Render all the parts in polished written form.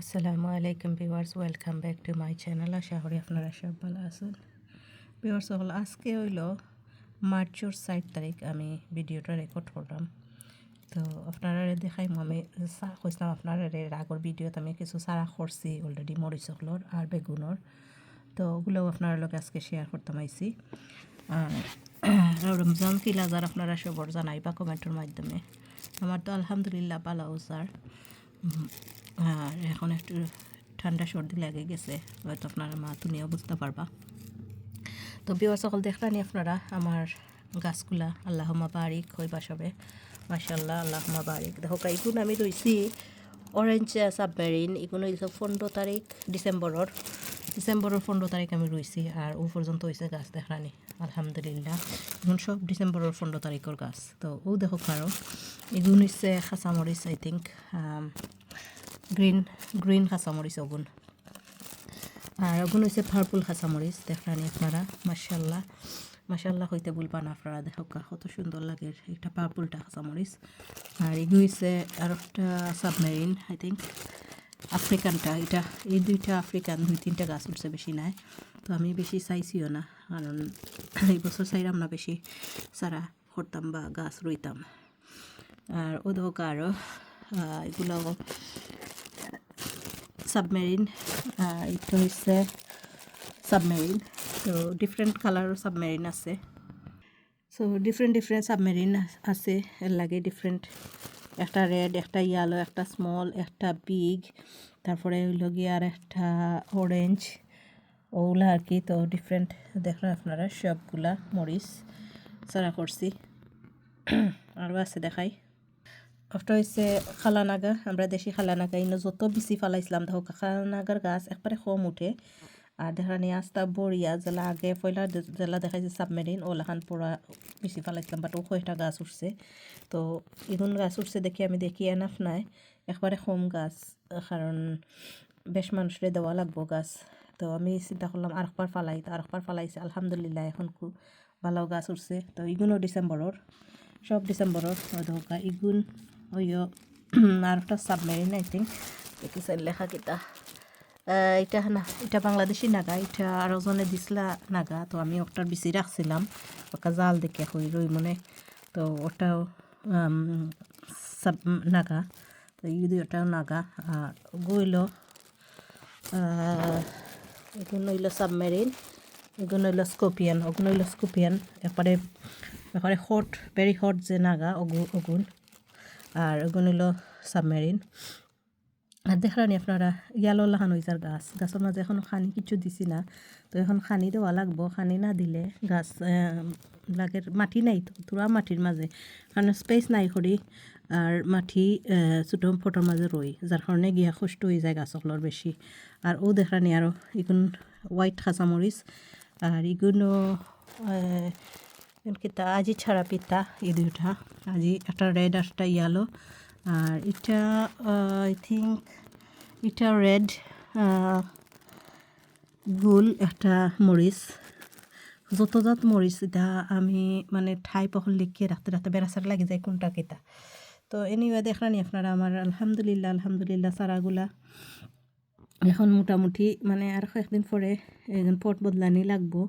আসসালামু আলাইকুম viewers, welcome back to my channel. আশা করি আপনারা সব ভালো আছেন। ভিউয়ার্স সকল, আজকে হইল মার্চের 7 তারিখ আমি ভিডিওটা রেকর্ড করলাম। তো আপনারা দেখাইম আমি কইসলাম আপনারা আগর ভিডিওতে আমি কিছু সারা করছি অলরেডি মরিচ সকলর আর বেগুনের। তো ওগুলোও আপনার লোক আজকে শেয়ার করতাম আইসি। আর রমজান কি লাজার আপনারা সবর জানাইবা কমেন্টের মাধ্যমে। আমার তো আলহামদুলিল্লাহ ভালো স্যার। আর এখন একটু ঠান্ডা সর্দি লেগে গেছে, হয়তো আপনারা তুমিও বুঝতে পারবা। তো বিওয়ার সকল দেখলানি আপনারা আমার গাছগুলা আল্লাহুম্মা বারিক হইবা সবে, মাশাআল্লাহ আল্লাহুম্মা বারিক। দেখো এগুলো আমি রইছি অরেঞ্জ সাবমেরিন, এগুলো 15 তারিখ ডিসেম্বরের 15 তারিখ আমি রইছি। আর ও পর্যন্ত হয়েছে গাছ দেখলানি আলহামদুলিল্লাহ। এখন সব ডিসেম্বরের 15 তারিখের গাছ। তো ও দেখো কারো এগুলো হচ্ছে খাঁচামরিচ, আই থিঙ্ক গ্রিন কাঁচামরিচ ওগুন। আর ওগুন হচ্ছে পার্পল কাঁচামরিচ দেখলানি আপনারা। মাশাআল্লাহ মাশাআল্লাহ হইতে বলবা না আপনারা, দেখো কত সুন্দর লাগে একটা পার্পলটা কাঁচামরিচ। আর এগুলো হচ্ছে আর একটা সাবমেরিন, আই থিঙ্ক আফ্রিকানটা। এটা এই দুইটা আফ্রিকান, 2-3টা গাছ উঠছে, বেশি নাই। তো আমি বেশি চাইছিও না, কারণ এই বছর চাইলাম না বেশি সারা করতাম বা গাছ রইতাম। আর ও দেখো আরও এগুলো সাবমেরিন। এটা হচ্ছে সাবমেরিন। তো ডিফারেন্ট কালারের সাবমেরিন আছে। সো ডিফারেন্ট সাবমেরিন আছে, এর লাগে ডিফারেন্ট। একটা রেড, একটা ইয়েলো, একটা স্মল, একটা বিগ, তারপরে হইল গিয়ে আর একটা অরেঞ্জ, ওগুলা আর কি। তো ডিফারেন্ট দেখেন আপনারা সবগুলা মরিচ সারা করছি। আরও আছে দেখাই। একটা হচ্ছে খালানাগা, আমরা দেশি খালানাগা। ইনো যত বেশি ফালাইছিলাম দেখো খালানাগার গাছ একবারে কম উঠে। আর দেখা নিয়ে আস্তা বড়িয়া জেলা আগে পয়লা জেলা দেখাইছে সাবমেরিন, ওলাখান পুরা বেশি ফালাইছিলাম, বাট ও কয়টা গাছ উঠছে। তো এগুন গাছ উঠছে আমি দেখি এনাফ নাই, একবারে কম গাছ, কারণ বেশ মানুষরে দেওয়া লাগবো গাছ। তো আমি চিন্তা করলাম আরেকবার ফালাই, তো আরেকবার ফালাইছে আলহামদুলিল্লাহ, এখন খুব ভালো গাছ উঠছে। তো এগুলো ডিসেম্বরের, সব ডিসেম্বরের। দরকার ইগুন ওইও আর একটা সাবমেরিন, আই থিঙ্ক দেখেছেন লেখা কিতা। এটা না, এটা বাংলাদেশি নাগা, এটা আরও জনে দিছিলা নাগা। তো আমি ওটার বেশি রাখছিলাম, ওটা জাল দেখে হই রই মনে। তো ওটাও সাব নাগা। তো এই ওটাও নাগা। আর গইল এগুলো হইল সাবমেরিন, এগুলো হইল স্কোপিয়ান, ওগুলো হইল স্কোপিয়ান। একবারে একবারে হট, ভেরি হট যে নাগা ওগুন। আর ওগুলো হইল সাবমেরিন। আর দেখলানি আপনারা ইয়ালো লাহান হইজার গাছ, গাছের মাঝে এখনও খানি কিছু দিছি না। তো এখন খানি দেওয়া লাগবো, খানি না দিলে গাছ লাগের মাটি নাই তো, তোরা মাটির মাঝে, কারণ স্পেস নাই করি। আর মাটি ছোটো ফটোর মাঝে রই, যার কারণে গিয়া কষ্ট হয়ে যায় গাছগুলোর বেশি। আর ও দেখলানি আরও এগুন হোয়াইট কাঁচামরিচ। আর এগুলো কিতা আজি ছাড়া পিতা, এই দুইটা আজি, একটা রেড আর একটা ইয়েলো। আর এটা আই থিঙ্ক এটা রেড গোল একটা মরিচ, যতজাত মরিচ। এটা আমি মানে ঠাই পহল লিখিয়ে রাখতে বেড়াচার লাগি যায় কোনটা কেতা। তো এনিওয়ে দেখলানি আপনারা আমার আলহামদুলিল্লাহ চারাগুলা এখন মোটামুটি মানে আর কয়েকদিন পরে পট বদলানি লাগবো,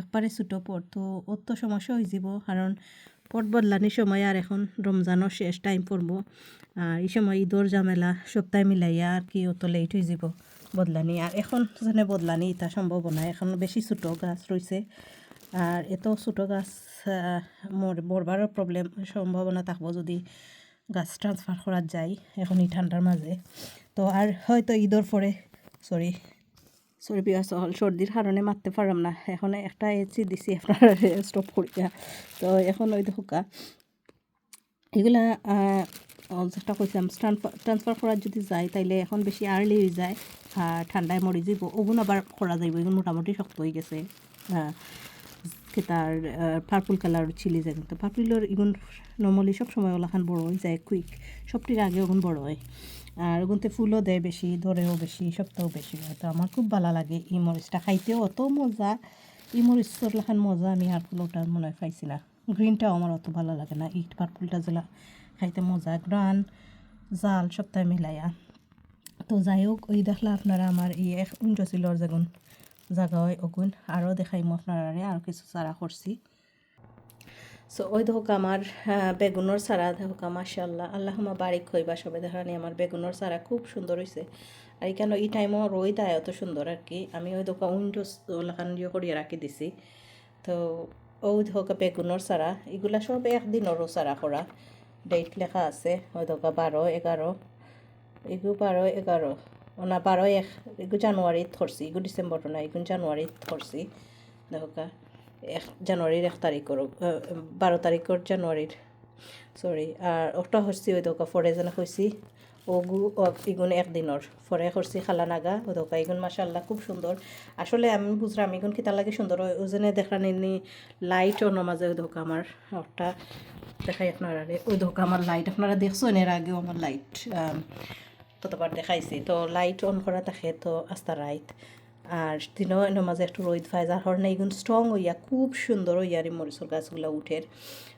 একবারে ছোটো পট। তো অত সমস্যা হয়ে যাব, কারণ পট বদলানির সময় আর এখন রমজানের শেষ টাইম পড়ব। আর এই সময় ঈদর ঝামেলা সপ্তাহে মিলাইয়া আর কি অত লেট হয়ে যাব বদলানি। আর এখন যেনে বদলানি এটা সম্ভব নয়, এখন বেশি ছোটো গাছ রয়েছে। আর এত ছোটো গাছ মরবারও প্রবলেম সম্ভাবনা থাকবো যদি গাছ ট্রান্সফার করা যায় এখন এই ঠান্ডার মাঝে। তো আর হয়তো ঈদর পরে সরি বিয়াস হল সর্দির কারণে মারতে পারলাম না। এখন একটা এসি দিছি আপনারা স্টপ করিয়া। তো এখন ওই দেখা এগুলা যেটা কইলাম ট্রান্সফার করা যদি যায় তাইলে এখন বেশি আর্লি হয়ে যায়, আর ঠান্ডায় মরি যাব। ওগুন আবার করা যাইব, এগুলো মোটামুটি শক্ত হয়ে গেছে। তার পার্পল কালার চিলি যায়, তো পার্পলের এগুন নর্মালি সব সময় ওলাখান বড় হয়ে যায় কুইক, সবটির আগে ওগুন বড় হয়। আর ওগুনতে ফুলও দেয় বেশি, ধরেও বেশি, শক্তও বেশি হয়। তো আমার খুব ভালো লাগে এই মরিচটা, খাইতেও অত মজা। এই মরিচর লেখান মজা আমি আর কোনোটা মনে হয় পাইছি না। গ্রিনটাও আমার অত ভালো লাগে না, এই পার্পলটা যেলা খাইতে মজা, গ্রান জাল সপ্তাহে মিলাইয়া। তো যাই হোক ওই দেখলা আপনারা আমার উঞ্চশিলর যেগুন জায়গা হয় ওগুন আরও দেখাইমু আপনারা আর কিছু চারা করছি। সো ওই দেখো আমার বেগুনের চারা দেখো মাশাআল্লাহ আল্লাহুম্মা বারিক হইবা সবে দেখানি আমার বেগুনের চারা খুব সুন্দর হয়েছে। আর এখানে এই টাইমও রোদ আয় অত সুন্দর আর কি। আমি ওই দেখো উইন্ডোজ লাখান দিয়ে করিয়ে রাখি দিছি। তো ওই দেখো বেগুনের চারা এগুলা সব একদিনেরও চারা করা ডেট লেখা আছে। ওই দেখো 12-11 এগুলো 12-11 না 12-1 এগুলো জানুয়ারিত করছি, এগুলো ডিসেম্বর না এগুলো জানুয়ারিত করছি। দেখো জানুয়ারির 1 তারিখর 12 তারিখর জানুয়ারির সরি। আর ওটা হচ্ছি ওই দোকা ফরে যেন হয়েছি ইগুন একদিনের ফরে করছি খালা নাগা ও দোকা ইগুন মাশাআল্লাহ খুব সুন্দর। আসলে আমি বুঝলাম ইগুন কিতা লাগে সুন্দর ওই জন্য দেখলাম এমনি লাইট অন্য মাঝে ওই দোকা আমার ওটা দেখাই আপনারা ওই দোকা আমার লাইট আপনারা দেখছো এর আগেও আমার লাইট কতবার দেখাইছি। তো লাইট অন করা থাকে তো আস্তা রাইট আর দিনও এর মাঝে একটু রোদ পায় যার কারণে এগুন স্ট্রং হইয়া খুব সুন্দর হইয়া আর মরিচর গাছগুলো উঠের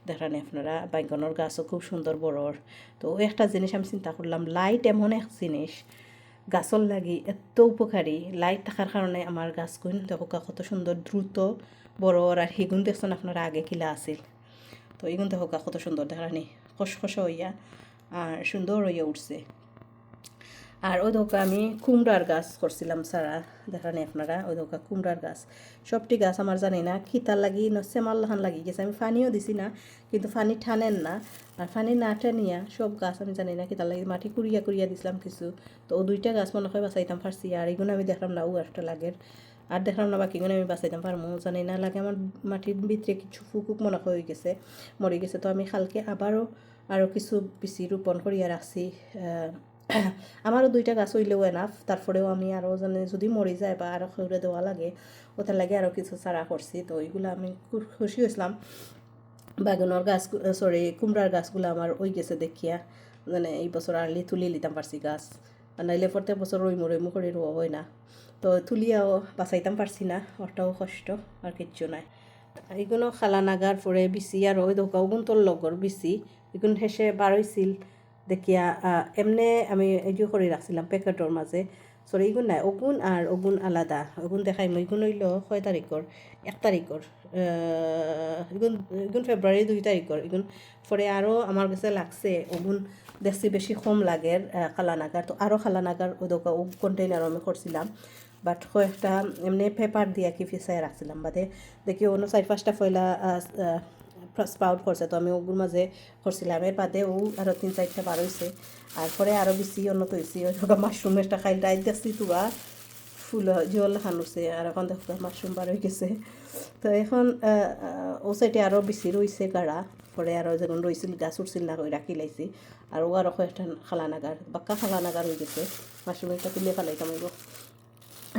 দেখানি আপনারা। বাইগনের গাছও খুব সুন্দর বড়র। তো ওই একটা জিনিস আমি চিন্তা করলাম লাইট এমন এক জিনিস গাছর লাগি এত উপকারী। লাইট থাকার কারণে আমার গাছগুন দেখো কত সুন্দর দ্রুত বড় আর হিগুন দেখছেন আপনারা আগে কিলা আছিল। তো এগুন দেখো কত সুন্দর দেখানি খসখস হইয়া আর সুন্দর হইয়া উঠছে। আর ওই দোকা আমি কুমড়ার গাছ করছিলাম সারা দেখানি আপনারা। ওই দোকা কুমড়ার গাছ সবটি গাছ আমার জানি না খিতা লাগি সেমাল্লাহান লাগি গেছে। আমি পানিও দিছি না কিন্তু পানি টানেন না আর পানি না টানিয়া সব গাছ আমি জানি না খিতা লাগি মাটি কুড়িয়া কুড়িয়া দিছিলাম কিছু। তো ও 2টা গাছ মনে হয় বাঁচাইতাম পারছি আর এগুলো আমি দেখলাম না ও একটা লাগের আর দেখলাম না বাকিগুলো আমি বাঁচাইতাম পারমো জানি না লাগে আমার মাটির ভিতরে কিছু ফুকুক মনে হয়ে গেছে মরে গেছে। তো আমি কালকে আরও কিছু বেশি রোপণ করিয়া রাখছি। আমারও 2টা গাছ হইলেও এনাফ তারপরেও আমি আরও জানি যদি মরে যায় বা আরও খেউরে দেওয়া লাগে ওটার লাগে আরও কিছু চারা করছি। তো ওইগুলো আমি খুব খুশি হয়েছিলাম। বাগানের গাছ সরি কুমড়ার গাছগুলো আমার ওই গেছে দেখিয়া মানে এই বছর আর্লি তুলি লিতাম পারছি গাছ আর নাইলে প্রত্যেক বছর রইমু করে রোয়া হয় না। তো তুলিয়াও বাঁচাইতাম পারছি না ওটাও কষ্ট আর কিচ্ছু নাই। এগুলো খালা নাগার পরে বিচি আর ওই দোকাও গুন্তর লগর বিচি এগুলো হেসে বারইছিল দেখিয়া এমনে আমি এইটো করে রাখছিলাম প্যাকেটর মাঝে। সরি এগুন নাই ওগুন আর ওগুন আলাদা ওগুন দেখাই মই এগুন হইল 6 তারিখর 1 তারিখর এগুন এগুন ফেব্রুয়ারি 2 তারিখর এগুন পরে আরও আমার কাছে লাগছে ওগুন দেখছি বেশি কম লাগের খালা নাগার। তো আরও খালা নাগার ওই দোকা ও কন্টেইনার আমি করছিলাম বাট কয়েকটা এমনি পেপার দিয়া কি ফিসাই রাখছিলাম বাদে দেখি অন্য 4-5টা ফয়লা স্প্রাউট করছে। তো আমি ওগুলোর মাঝে করছিলাম এর বাদে ও আরও 3-4টা বার হয়েছে আর পরে আরও বেশি উন্নত হয়েছি। ওই ধরো মাশরুম একটা খাই রাইত দেখছি তুবা ফুল জল খানুছে আর এখন দেখো মাশরুম বার হয়ে গেছে। তো এখন ও সাইডে আরও বেশি রয়েছে গাড়া পরে আরও যখন রয়েছিল গাছ উঠছিল না ওই রাখি লাইছি আর ও আরও কয়েকটা খালা নাগার বাক্কা খালা নাগার হয়ে গেছে মাশরুম একটা তুলে ফেলাইতাম এগো।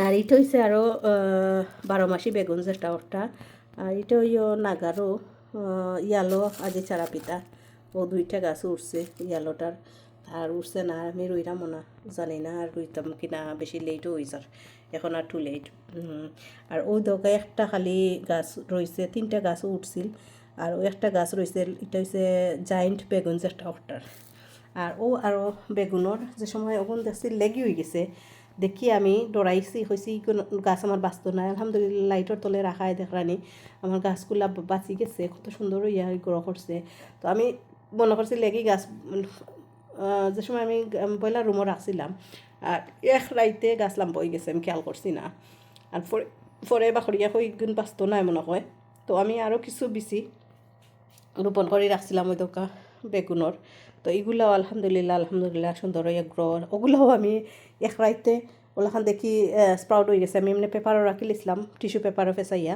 আর এটা হয়েছে আরও 12 মাসি বেগুন যেটা ওটা আর এটা হইও নাগারও ইয়ালো আজি চারা পিতা ও 2টা গাছ উঠছে ইয়ালোটার আর উঠছে না আমি রইলামও না জানি না আর রইতাম কি না বেশি লেটও হয়েছে এখন আর টু লেট। আর ওই দোকায় একটা খালি গাছ রয়েছে 3টা গাছও উঠছিল আর ওই একটা গাছ রয়েছে এটা হচ্ছে জায়েন্ট বেগুন যেটা ওটার। আর ও আরও বেগুনের যে সময় ওগুন দেখছি লেগি হয়ে গেছে দেখি আমি ডরাইছি হয়েছি গাছ আমার বাঁচত না আলহামদুলিল্লাহ লাইটের তলে রাখায় দেখরানি আমার গাছগুলা বাঁচি গেছে কত সুন্দর ইয়া গ্রো করছে। তো আমি মনে করছি লেগি গাছ যে সময় আমি পয়লা রুমও রাখছিলাম আর এক রাইতে গাছ লাম্ব হয়ে গেছে আমি খেয়াল করছি না আর পরে বাখরিয়া হয়ে গুণ বাঁচত না মনে হয়। তো আমি আরও কিছু বেশি রোপণ করে রাখছিলাম ওই দোকা বেগুনের। তো এইগুলাও আলহামদুলিল্লাহ সুন্দর হয়ে গ্রো ওগুলোও আমি এক রাইতে ওলাখান দেখি স্প্রাউট হয়ে গেছে। আমি এমনি পেপারও রাখি লিছিলাম টিস্যু পেপারও ফেসাইয়া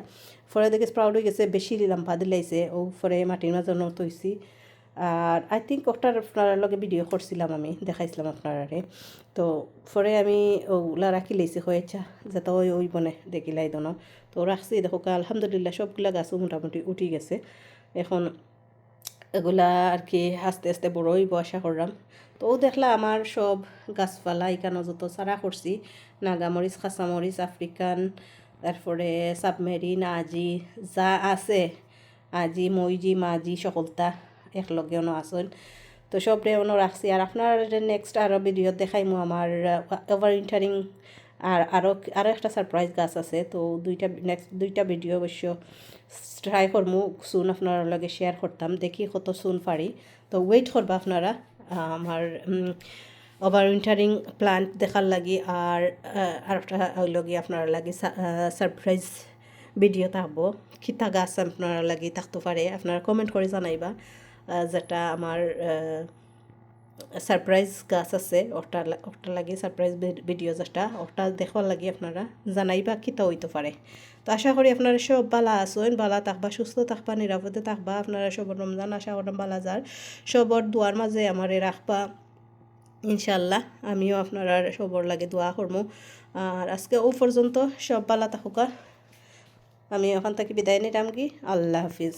পরে দেখি স্প্রাউট হয়ে গেছে বেশি দিলাম ভাত দিলাইছে ও পরে মাটির মাঝে তৈছি। আর আই থিঙ্ক ওটার আপনার লগে ভিডিও করছিলাম আমি দেখাইছিলাম আপনারে। তো পরে আমি ওগুলা রাখি লাইছি হয়েছে যাতে ওই বনে দেখিলাই দনো। তো রাখছি দেখো আলহামদুলিল্লাহ সবগুলা গাছও মোটামুটি উঠি গেছে এখন এগুলা আর কি আস্তে আস্তে বড় হইব আশা করলাম। তো ও দেখলা আমার সব গাছপালা এখানে যত চারা করছি নাগামরিচ কাঁচামরিচ আফ্রিকান তারপরে সাবমেরিন আজি যা আছে আজি মইজি মাজি সকলটা একলগেও আসেন। তো সব রেওয়ানো রাখছি। আর আপনার নেক্সট আরও ভিডিও দেখাইমু আমার ওভার উইন্টারিং আর আরও একটা সারপ্রাইজ গাছ আছে। তো নেক্সট দুইটা ভিডিও অবশ্য ট্রাই করমু সুন আপনার লগে শেয়ার করতাম, দেখি কত সুন পারি। তো ওয়েট করবা আপনারা আমার ওভার উইন্টারিং প্লান্ট দেখার লাগি। আর একটা লগে আপনার লাগি সারপ্রাইজ ভিডিও থাকবো, খিতা গাছ আপনার লাগি থাকতে পারে, আপনারা কমেন্ট করে জানাইবা। যেটা আমার সারপ্রাইজ গাছ আছে ওটা লাগি সারপ্রাইজ ভিডিও যেটা ওটা দেখবার লাগি আপনারা জানাইবা কিতা হইতে পারে। তো আশা করি আপনারা সব বালা আসেন, বালা থাকবা, সুস্থ থাকবা, নিরাপদে থাকবা। আপনারা সব রমজান আশা করেন বালা যার সবর দোয়ার মাঝে আমারে রাখবা ইনশাল্লাহ। আমিও আপনারা সবর লাগে দোয়া করবো। আর আজকে ও পর্যন্ত সব বালা থাকুকা, আমি ওখান থেকে বিদায় নিলাম কি, আল্লাহ হাফিজ।